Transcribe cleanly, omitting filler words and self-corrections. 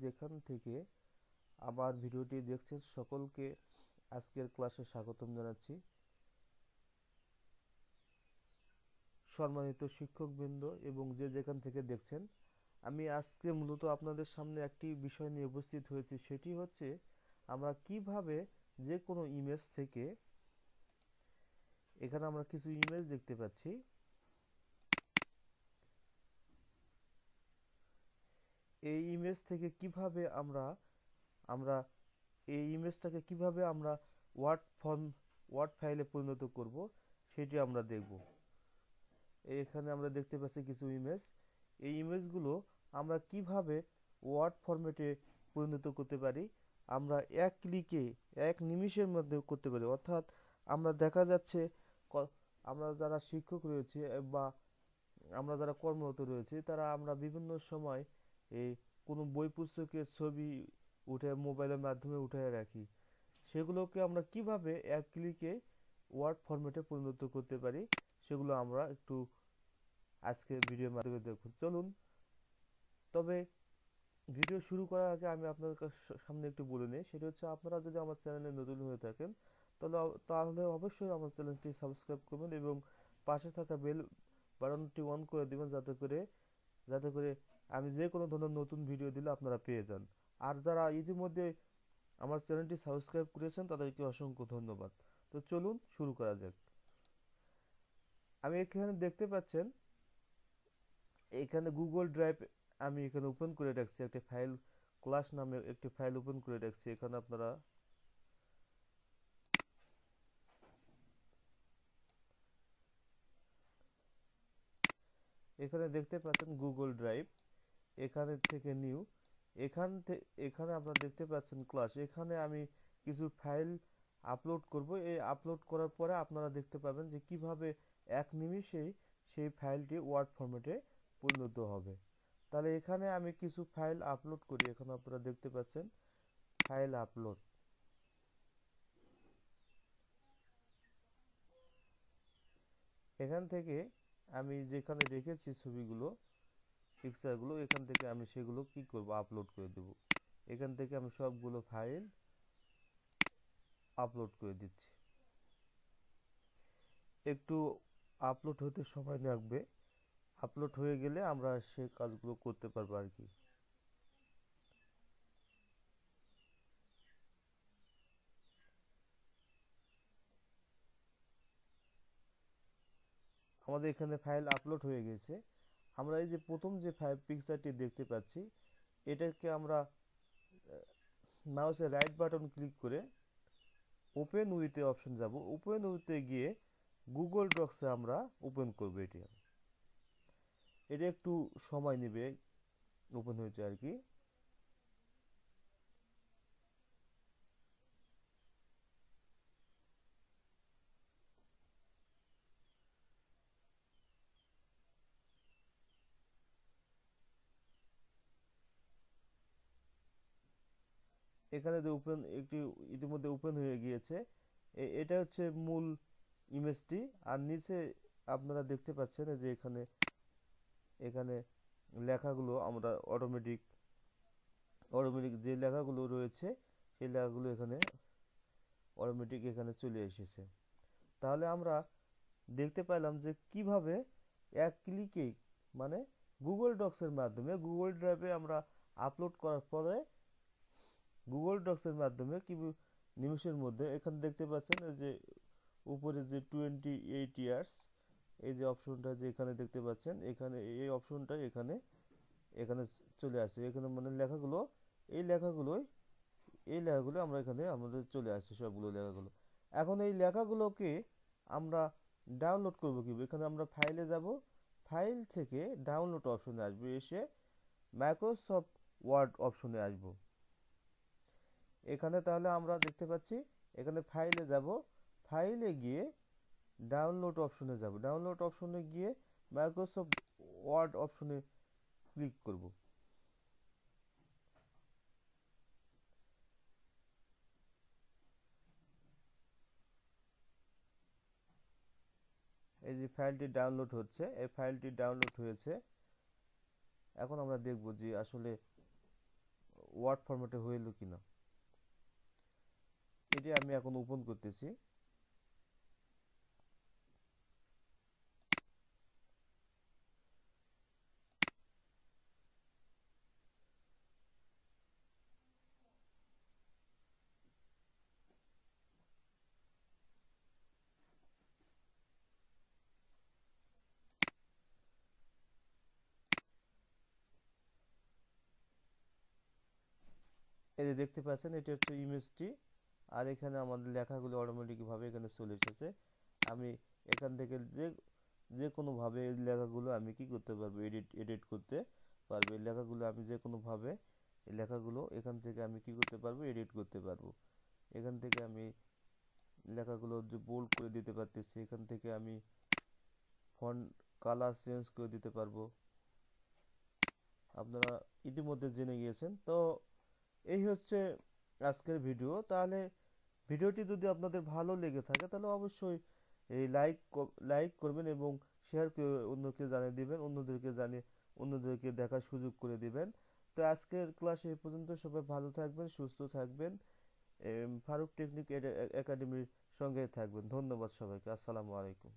যেখান থেকে আমার ভিডিওটি দেখছেন সকলকে আজকের ক্লাসে স্বাগতম জানাচ্ছি। সম্মানিত শিক্ষকবৃন্দ এবং যে যেখান থেকে দেখছেন, আমি আজকে মূলত আপনাদের সামনে একটি বিষয় নিয়ে উপস্থিত হয়েছি। সেটি হচ্ছে আমরা কিভাবে যে কোনো ইমেজ থেকে, এখানে আমরা কিছু ইমেজ দেখতে পাচ্ছি, এই ইমেজ থেকে কিভাবে আমরা এই ইমেজটাকে কিভাবে আমরা ওয়ার্ড ফাইলে পরিণত করব সেটি আমরা দেখব। এখানে আমরা দেখতে পাচ্ছি কিছু ইমেজ। এই ইমেজগুলো আমরা কিভাবে ওয়ার্ড ফরম্যাটে পরিণত করতে পারি, আমরা এক ক্লিকে এক নিমিষের মধ্যে করতে পারি। অর্থাৎ আমরা দেখা যাচ্ছে আমরা যারা শিক্ষক রয়েছে বা আমরা যারা কর্মরত রয়েছে, তারা আমরা বিভিন্ন সময় এই কোনো বই পুস্তকের ছবি উঠে মোবাইলের মাধ্যমে উঠে রাখি। সেগুলোকে আমরা কিভাবে এক ক্লিকে ওয়ার্ড ফরম্যাটে পরিণত করতে পারি সেগুলো আমরা একটু আজকে ভিডিওর মাধ্যমে দেখুন। চলুন, তবে ভিডিও শুরু করার আগে আমি আপনাদের সামনে একটু বলে নিই। সেটা হচ্ছে, আপনারা যদি আমার চ্যানেলে নতুন হয়ে থাকেন তাহলে অবশ্যই আমার চ্যানেলটি সাবস্ক্রাইব করবেন এবং পাশে থাকা বেল বাটনটি অন করে দিবেন, যাতে করে আমি যে কোনো ধরনের নতুন ভিডিও দিলে আপনারা পেয়ে যান। আর যারা ইতিমধ্যে আমার চ্যানেলটি সাবস্ক্রাইব করেছেন তাদেরকে অসংখ্য ধন্যবাদ। তো চলুন শুরু করা যাক। আমি এখানে দেখতে পাচ্ছেন, এখানে গুগল ড্রাইভ আমি এখানে ওপেন করে রাখছি, একটি ফাইল ক্লাস নামে একটি ফাইল ওপেন করে রাখছি। এখানে আপনারা এখানে দেখতে পাচ্ছেন গুগল ড্রাইভ, এখানে থেকে নিউ, এখানে আপনারা দেখতে পাচ্ছেন ক্লাস। এখানে আমি কিছু ফাইল আপলোড করব। এই আপলোড করার পরে আপনারা দেখতে পাবেন যে কিভাবে এক নিমিষেই সেই ফাইলটি ওয়ার্ড ফরম্যাটে পরিণত হবে। তাহলে এখানে আমি কিছু ফাইল আপলোড করি। এখানে আপনারা দেখতে পাচ্ছেন ফাইল আপলোড। এখান থেকে আমি যেখানে রেখেছি ছবিগুলো, পিকচারগুলো, এখান থেকে আমি সেগুলো কি করব, আপলোড করে দেব। এখান থেকে আমি সবগুলো ফাইল আপলোড করে দিচ্ছি। একটু আপলোড হতে সময় লাগবে। আপলোড হয়ে গেলে আমরা সেই কাজগুলো করতে পারবো আর কি। আমাদের এখানে ফাইল আপলোড হয়ে গেছে। আমরা এই যে প্রথম যে ফাইল পিকচারটি দেখতে পাচ্ছি, এটাকে আমরা মাউসের রাইট বাটন ক্লিক করে ওপেন উইথে অপশন যাব। ওপেন উইথে গিয়ে গুগল ডক্সে আমরা ওপেন করব। এটা একটু সময় নেবে ওপেন হয়েছে আর কি। এখানে যে ওপেন একটি ইতিমধ্যে ওপেন হয়ে গিয়েছে। এটা হচ্ছে মূল ইমেজটি। আর নিচে আপনারা দেখতে পাচ্ছেন যে এখানে এখানে লেখাগুলো আমরা অটোমেটিক যে লেখাগুলো রয়েছে সেই লেখাগুলো এখানে অটোমেটিক এখানে চলে এসেছে। তাহলে আমরা দেখতে পেলাম যে কিভাবে এক ক্লিকে, মানে গুগল ডক্সের মাধ্যমে গুগল ড্রাইভে আমরা আপলোড করার পরে গুগল ডক্সের মাধ্যমে কি নিমিষের মধ্যে, এখানে দেখতে পাচ্ছেন যে উপরে যে 28 ইয়ার্স এই যে অপশনটা যে এখানে দেখতে পাচ্ছেন, এখানে এই অপশনটা এখানে এখানে চলে আসে। এখানে মানে এই লেখাগুলো আমরা এখানে আমাদের চলে আসছে সবগুলো লেখাগুলো। এখন এই লেখাগুলোকে আমরা ডাউনলোড করব কিভাবে? এখানে আমরা ফাইলে যাব, ফাইল থেকে ডাউনলোড অপশনে আসবে, এসে মাইক্রোসফট ওয়ার্ড অপশনে আসব। এখানে তাহলে আমরা দেখতে পাচ্ছি, এখানে ফাইলে যাব, ফাইলে গিয়ে ডাউনলোড অপশনে যাব, ডাউনলোড অপশনে গিয়ে মাইক্রোসফট ওয়ার্ড অপশনে ক্লিক করব। এই যে ফাইলটি ডাউনলোড হচ্ছে, এই ফাইলটি ডাউনলোড হয়েছে। এখন আমরা দেখব যে আসলে ওয়ার্ড ফরম্যাটে হইল কিনা, এটি আমি এখন ওপেন করতেছি। এই যে দেখতে পাচ্ছেন এটি হচ্ছে ইমেজটি, আর এখানে আমাদের লেখাগুলো অটোমেটিকভাবে এখানে চলে এসেছে। আমি এখান থেকে যে কোনোভাবে এই লেখাগুলো আমি কি করতে পারবো, এডিট করতে পারবো। এই লেখাগুলো আমি যে কোনোভাবে এই লেখাগুলো এখান থেকে আমি কি করতে পারবো, এডিট করতে পারবো। এখান থেকে আমি লেখাগুলো যে বোল্ড করে দিতে পারতেছি, এখান থেকে আমি ফন্ট কালার চেঞ্জ করে দিতে পারবো। আপনারা ইতিমধ্যে জেনে গিয়েছেন। তো এই হচ্ছে আজকের ভিডিও। তাহলে ভিডিওটি যদি আপনাদের ভালো লেগে থাকে তাহলে অবশ্যই এই লাইক করবেন এবং শেয়ার করে অন্যকে জানিয়ে দিবেন, অন্যদেরকে দেখার সুযোগ করে দিবেন। তো আজকের ক্লাস এই পর্যন্ত। সবাই ভালো থাকবেন, সুস্থ থাকবেন, ফারুক টেকনিক একাডেমির সঙ্গে থাকবেন। ধন্যবাদ সবাইকে। আসসালামু আলাইকুম।